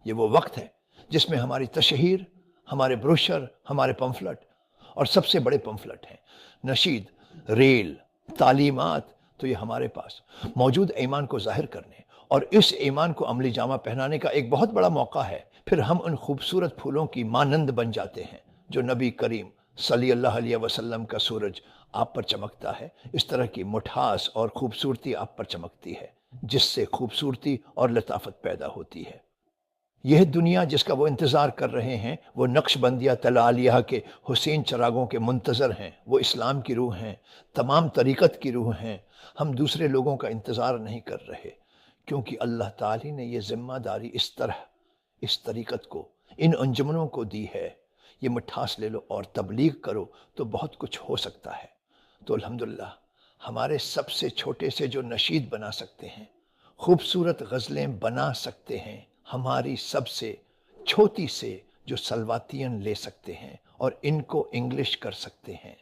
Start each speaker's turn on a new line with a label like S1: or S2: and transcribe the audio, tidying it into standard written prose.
S1: یہ وہ وقت ہے جس میں ہماری تشہیر، ہمارے بروشر، ہمارے پمفلٹ، اور سب سے بڑے پمفلٹ ہیں نشید، ریل، تعلیمات، تو یہ ہمارے پاس موجود ایمان کو ظاہر کرنے اور اس ایمان کو عملی جامہ پہنانے کا ایک بہت بڑا موقع ہے۔ پھر ہم ان خوبصورت پھولوں کی مانند بن جاتے ہیں جو نبی کریم صلی اللہ علیہ وسلم کا سورج آپ پر چمکتا ہے، اس طرح کی مٹھاس اور خوبصورتی آپ پر چمکتی ہے، جس سے خوبصورتی اور لطافت پیدا ہوتی ہے۔ یہ دنیا جس کا وہ انتظار کر رہے ہیں، وہ نقش بندیہ تل عالیہ کے حسین چراغوں کے منتظر ہیں، وہ اسلام کی روح ہیں، تمام طریقت کی روح ہیں۔ ہم دوسرے لوگوں کا انتظار نہیں کر رہے، کیونکہ اللہ تعالی نے یہ ذمہ داری اس طرح، اس طریقت کو، ان انجمنوں کو دی ہے۔ یہ مٹھاس لے لو اور تبلیغ کرو تو بہت کچھ ہو سکتا ہے۔ تو الحمدللہ ہمارے سب سے چھوٹے سے جو نشید بنا سکتے ہیں، خوبصورت غزلیں بنا سکتے ہیں، ہماری سب سے چھوٹی سے جو سلواتین لے سکتے ہیں اور ان کو انگلش کر سکتے ہیں،